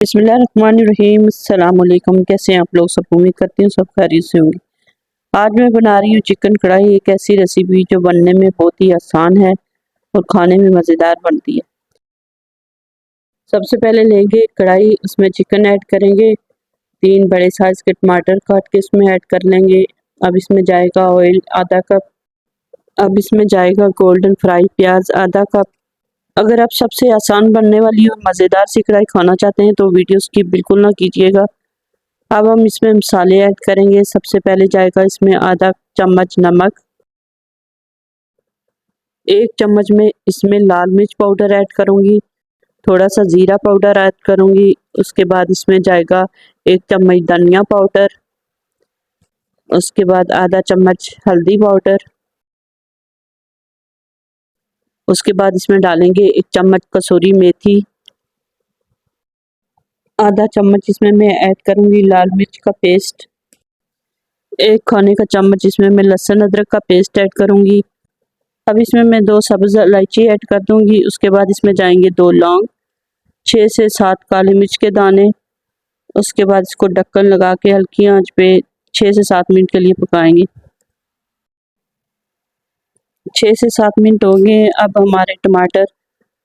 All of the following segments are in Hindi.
बिस्मिल्लाहिर्रहमानिर्रहीम। अस्सलाम वालेकुम। कैसे हैं आप लोग? सब उम्मीद करती हूँ सब खैरियत से होंगे। आज मैं बना रही हूँ चिकन कढ़ाई, एक ऐसी रेसिपी जो बनने में बहुत ही आसान है और खाने में मज़ेदार बनती है। सबसे पहले लेंगे कढ़ाई, उसमें चिकन ऐड करेंगे। 3 बड़े साइज़ के टमाटर काट के इसमें ऐड कर लेंगे। अब इसमें जाएगा ऑयल आधा कप। अब इसमें जाएगा गोल्डन फ्राई प्याज आधा कप। अगर आप सबसे आसान बनने वाली और मज़ेदार सी कढ़ाई खाना चाहते हैं तो वीडियो स्किप बिल्कुल ना कीजिएगा। अब हम इसमें मसाले ऐड करेंगे। सबसे पहले जाएगा इसमें आधा चम्मच नमक, 1 चम्मच में इसमें लाल मिर्च पाउडर ऐड करूँगी, थोड़ा सा ज़ीरा पाउडर ऐड करूँगी। उसके बाद इसमें जाएगा 1 चम्मच धनिया पाउडर, उसके बाद आधा चम्मच हल्दी पाउडर, उसके बाद इसमें डालेंगे 1 चम्मच कसूरी मेथी, आधा चम्मच इसमें मैं ऐड करूँगी लाल मिर्च का पेस्ट, 1 खाने का चम्मच इसमें मैं लहसुन अदरक का पेस्ट ऐड करूँगी। अब इसमें मैं 2 सब्ज़ इलायची ऐड कर दूँगी। उसके बाद इसमें जाएंगे 2 लौंग, 6 से 7 काली मिर्च के दाने। उसके बाद इसको ढक्कन लगा के हल्की आंच पे 6 से 7 मिनट के लिए पकाएंगे। 6 से 7 मिनट हो गए। अब हमारे टमाटर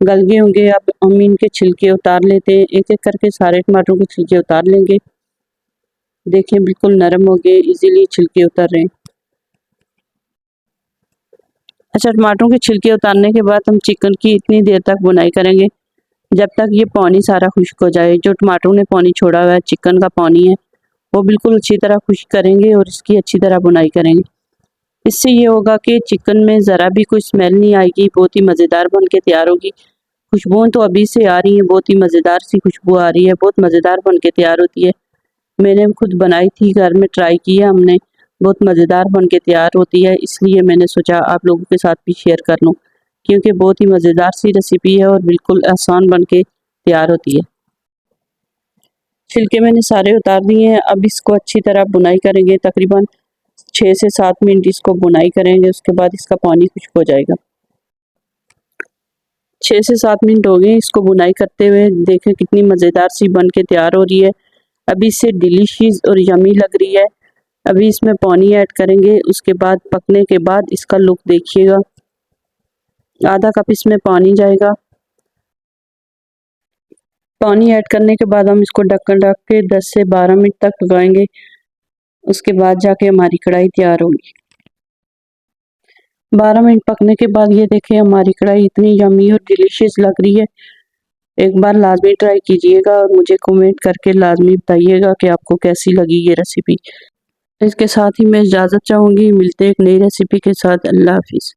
गल गए होंगे। अब हम इनके छिलके उतार लेते हैं। एक एक करके सारे टमाटरों के छिलके उतार लेंगे। देखें बिल्कुल नरम हो गए, इजीली छिलके उतर रहे हैं। अच्छा, टमाटरों के छिलके उतारने के बाद हम चिकन की इतनी देर तक बुनाई करेंगे जब तक ये पानी सारा खुश्क हो जाए। जो टमाटरों ने पानी छोड़ा हुआ है, चिकन का पानी है, वो बिल्कुल अच्छी तरह खुश्क करेंगे और इसकी अच्छी तरह बुनाई करेंगे। इससे ये होगा कि चिकन में ज़रा भी कोई स्मेल नहीं आएगी, बहुत ही मज़ेदार बन के तैयार होगी। खुशबू तो अभी से आ रही है, बहुत ही मज़ेदार सी खुशबू आ रही है, बहुत मज़ेदार बन के तैयार होती है। मैंने खुद बनाई थी, घर में ट्राई किया हमने, बहुत मज़ेदार बन के तैयार होती है। इसलिए मैंने सोचा आप लोगों के साथ भी शेयर कर लूँ, क्योंकि बहुत ही मज़ेदार सी रेसिपी है और बिल्कुल आसान बन के तैयार होती है। छिलके मैंने सारे उतार दिए हैं। अब इसको अच्छी तरह बुनाई करेंगे, तकरीबन 6 से 7 मिनट इसको बुनाई करेंगे। उसके बाद इसका पानी खुश्क हो जाएगा। 6 से 7 मिनट हो गए इसको बुनाई करते हुए। देखें कितनी मज़ेदार सी बन के तैयार हो रही है, अभी से डिलीशियस और यमी लग रही है। अभी इसमें पानी ऐड करेंगे। उसके बाद पकने के बाद इसका लुक देखिएगा। आधा कप इसमें पानी जाएगा। पानी ऐड करने के बाद हम इसको ढक्कन ढक के 10 से 12 मिनट तक पकाएंगे। उसके बाद जाके हमारी कढ़ाई तैयार होगी। 12 मिनट पकने के बाद ये देखें हमारी कढ़ाई इतनी यमी और डिलीशियस लग रही है। एक बार लाजमी ट्राई कीजिएगा और मुझे कमेंट करके लाजमी बताइएगा कि आपको कैसी लगी ये रेसिपी। इसके साथ ही मैं इजाज़त चाहूँगी। मिलते हैं एक नई रेसिपी के साथ। अल्लाह हाफिज़।